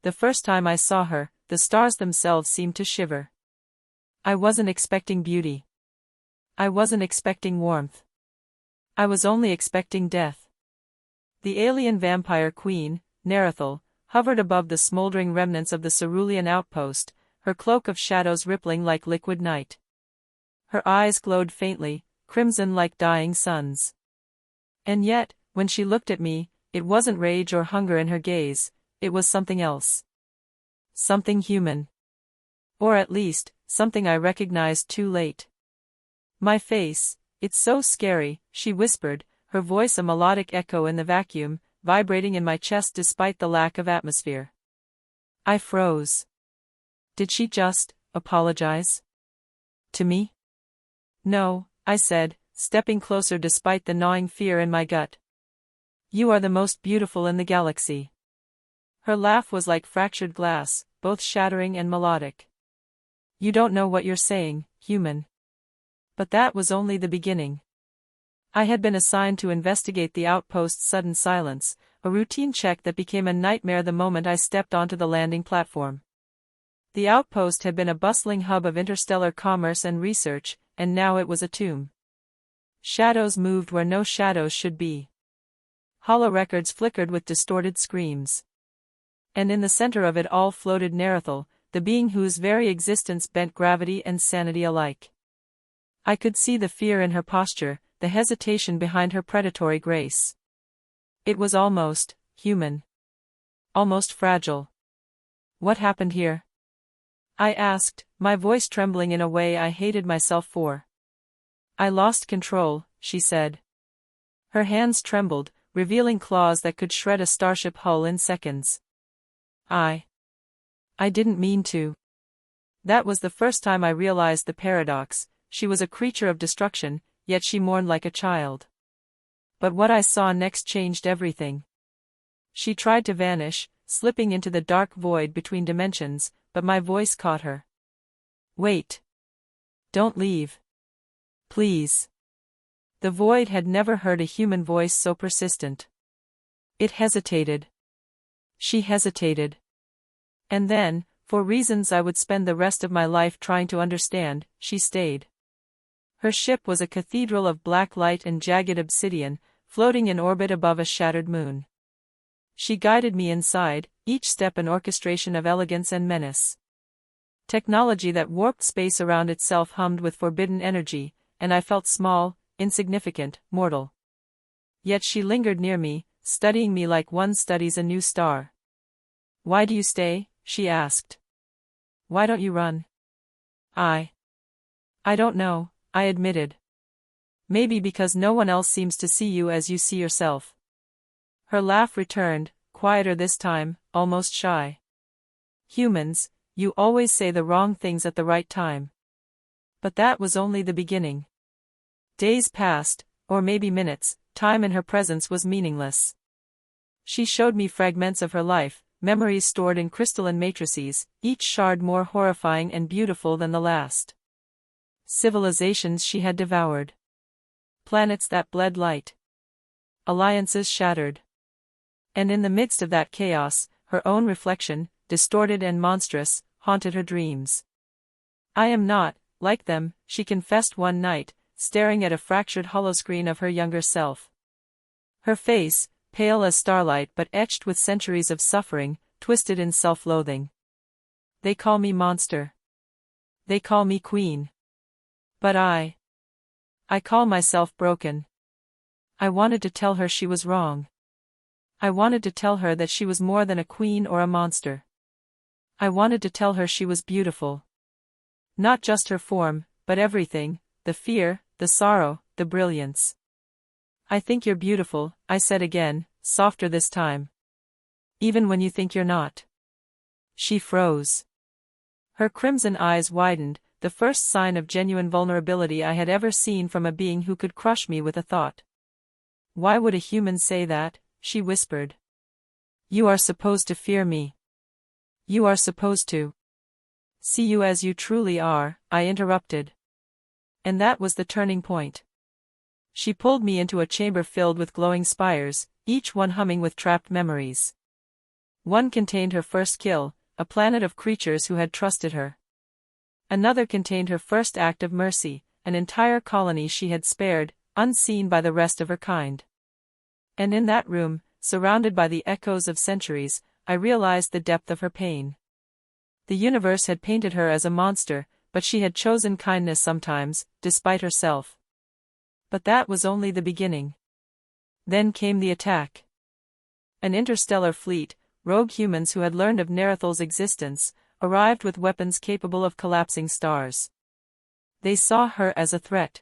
the first time I saw her, the stars themselves seemed to shiver. I wasn't expecting beauty. I wasn't expecting warmth. I was only expecting death. The alien vampire queen, Nerithal, hovered above the smoldering remnants of the cerulean outpost, her cloak of shadows rippling like liquid night. Her eyes glowed faintly, crimson like dying suns. And yet, when she looked at me, it wasn't rage or hunger in her gaze, it was something else. Something human. Or at least, something I recognized too late. My face, it's so scary, she whispered, her voice a melodic echo in the vacuum, vibrating in my chest despite the lack of atmosphere. I froze. Did she just apologize? To me? No, I said, stepping closer despite the gnawing fear in my gut. You are the most beautiful in the galaxy. Her laugh was like fractured glass, both shattering and melodic. You don't know what you're saying, human. But that was only the beginning. I had been assigned to investigate the outpost's sudden silence, a routine check that became a nightmare the moment I stepped onto the landing platform. The outpost had been a bustling hub of interstellar commerce and research, and now it was a tomb. Shadows moved where no shadows should be. Hollow records flickered with distorted screams. And in the center of it all floated Nerithal, the being whose very existence bent gravity and sanity alike. I could see the fear in her posture, the hesitation behind her predatory grace. It was almost human. Almost fragile. What happened here? I asked, my voice trembling in a way I hated myself for. I lost control, she said. Her hands trembled, revealing claws that could shred a starship hull in seconds. I didn't mean to. That was the first time I realized the paradox. She was a creature of destruction, yet she mourned like a child. But what I saw next changed everything. She tried to vanish, slipping into the dark void between dimensions, but my voice caught her. Wait. Don't leave. Please. The void had never heard a human voice so persistent. It hesitated. She hesitated. And then, for reasons I would spend the rest of my life trying to understand, she stayed. Her ship was a cathedral of black light and jagged obsidian, floating in orbit above a shattered moon. She guided me inside, each step an orchestration of elegance and menace. Technology that warped space around itself hummed with forbidden energy, and I felt small, insignificant, mortal. Yet she lingered near me, studying me like one studies a new star. Why do you stay? She asked. Why don't you run? I don't know, I admitted. Maybe because no one else seems to see you as you see yourself. Her laugh returned, quieter this time, almost shy. Humans, you always say the wrong things at the right time. But that was only the beginning. Days passed, or maybe minutes, time in her presence was meaningless. She showed me fragments of her life, memories stored in crystalline matrices, each shard more horrifying and beautiful than the last. Civilizations she had devoured. Planets that bled light. Alliances shattered. And in the midst of that chaos, her own reflection, distorted and monstrous, haunted her dreams. I am not, like them, she confessed one night, staring at a fractured holoscreen of her younger self. Her face, pale as starlight but etched with centuries of suffering, twisted in self-loathing. They call me monster. They call me queen. But I call myself broken. I wanted to tell her she was wrong. I wanted to tell her that she was more than a queen or a monster. I wanted to tell her she was beautiful. Not just her form, but everything, the fear, the sorrow, the brilliance. I think you're beautiful, I said again, softer this time. Even when you think you're not. She froze. Her crimson eyes widened, the first sign of genuine vulnerability I had ever seen from a being who could crush me with a thought. Why would a human say that? She whispered. You are supposed to fear me. You are supposed to see you as you truly are, I interrupted. And that was the turning point. She pulled me into a chamber filled with glowing spires, each one humming with trapped memories. One contained her first kill, a planet of creatures who had trusted her. Another contained her first act of mercy, an entire colony she had spared, unseen by the rest of her kind. And in that room, surrounded by the echoes of centuries, I realized the depth of her pain. The universe had painted her as a monster, but she had chosen kindness sometimes, despite herself. But that was only the beginning. Then came the attack. An interstellar fleet, rogue humans who had learned of Nerithal's existence, arrived with weapons capable of collapsing stars. They saw her as a threat.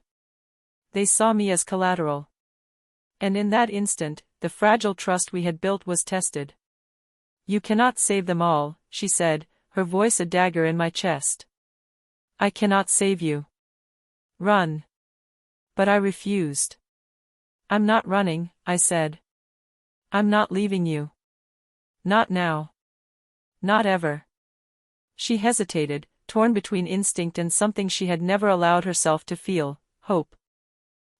They saw me as collateral. And in that instant, the fragile trust we had built was tested. "You cannot save them all," she said, her voice a dagger in my chest. "I cannot save you. Run." But I refused. "I'm not running," I said. "I'm not leaving you. Not now. Not ever." She hesitated, torn between instinct and something she had never allowed herself to feel, hope.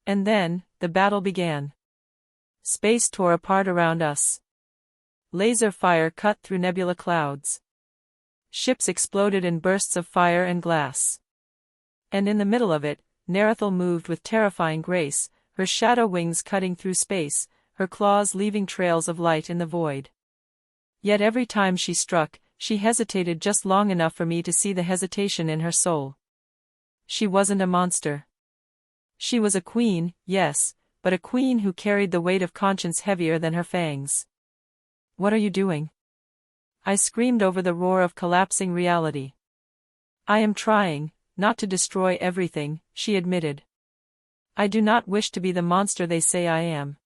And then, the battle began. Space tore apart around us. Laser fire cut through nebula clouds. Ships exploded in bursts of fire and glass. And in the middle of it, Nerithal moved with terrifying grace, her shadow wings cutting through space, her claws leaving trails of light in the void. Yet every time she struck, she hesitated just long enough for me to see the hesitation in her soul. She wasn't a monster. She was a queen, yes, but a queen who carried the weight of conscience heavier than her fangs. "What are you doing?" I screamed over the roar of collapsing reality. "I am trying, not to destroy everything," she admitted. "I do not wish to be the monster they say I am."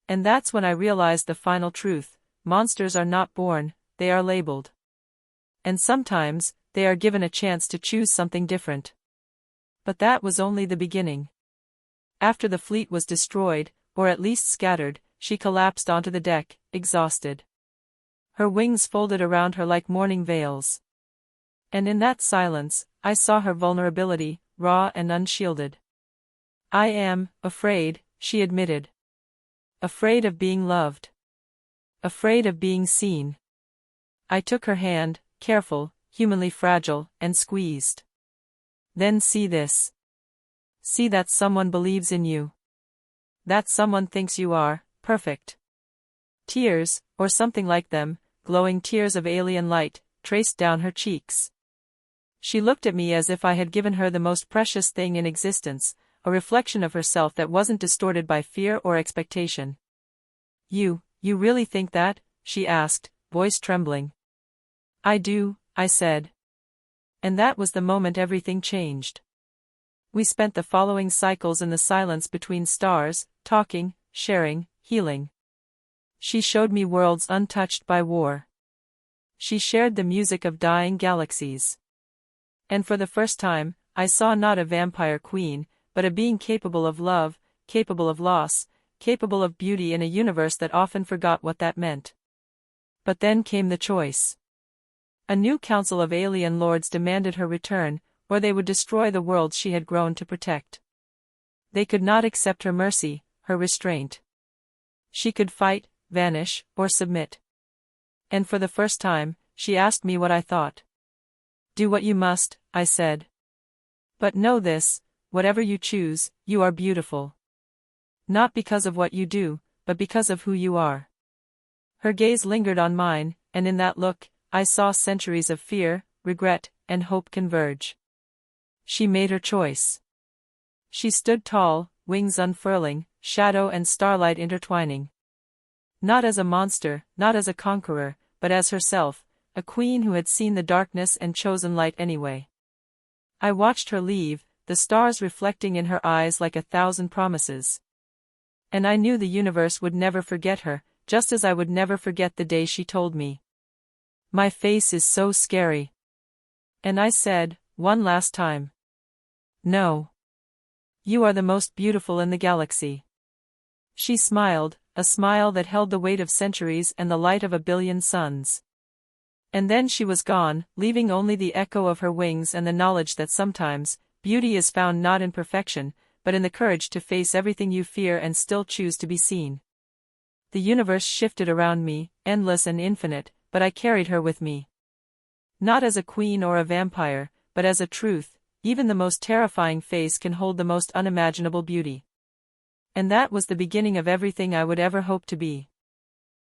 And that's when I realized the final truth: monsters are not born, they are labeled. And sometimes, they are given a chance to choose something different. But that was only the beginning. After the fleet was destroyed, or at least scattered, she collapsed onto the deck, exhausted. Her wings folded around her like mourning veils. And in that silence, I saw her vulnerability, raw and unshielded. "I am afraid," she admitted. "Afraid of being loved. Afraid of being seen." I took her hand, careful, humanly fragile, and squeezed. "Then see this. See that someone believes in you. That someone thinks you are perfect." Tears, or something like them, glowing tears of alien light, traced down her cheeks. She looked at me as if I had given her the most precious thing in existence, a reflection of herself that wasn't distorted by fear or expectation. You really think that?" she asked, voice trembling. "I do," I said. And that was the moment everything changed. We spent the following cycles in the silence between stars, talking, sharing, healing. She showed me worlds untouched by war. She shared the music of dying galaxies. And for the first time, I saw not a vampire queen, but a being capable of love, capable of loss, capable of beauty in a universe that often forgot what that meant. But then came the choice. A new council of alien lords demanded her return, or they would destroy the world she had grown to protect. They could not accept her mercy, her restraint. She could fight, vanish, or submit. And for the first time, she asked me what I thought. "Do what you must," I said. "But know this, whatever you choose, you are beautiful. Not because of what you do, but because of who you are." Her gaze lingered on mine, and in that look, I saw centuries of fear, regret, and hope converge. She made her choice. She stood tall, wings unfurling, shadow and starlight intertwining. Not as a monster, not as a conqueror, but as herself, a queen who had seen the darkness and chosen light anyway. I watched her leave, the stars reflecting in her eyes like 1,000 promises. And I knew the universe would never forget her, just as I would never forget the day she told me, "My face is so scary." And I said, one last time, "No. You are the most beautiful in the galaxy." She smiled, a smile that held the weight of centuries and the light of 1,000,000,000 suns. And then she was gone, leaving only the echo of her wings and the knowledge that sometimes, beauty is found not in perfection, but in the courage to face everything you fear and still choose to be seen. The universe shifted around me, endless and infinite, but I carried her with me. Not as a queen or a vampire, but as a truth. Even the most terrifying face can hold the most unimaginable beauty. And that was the beginning of everything I would ever hope to be.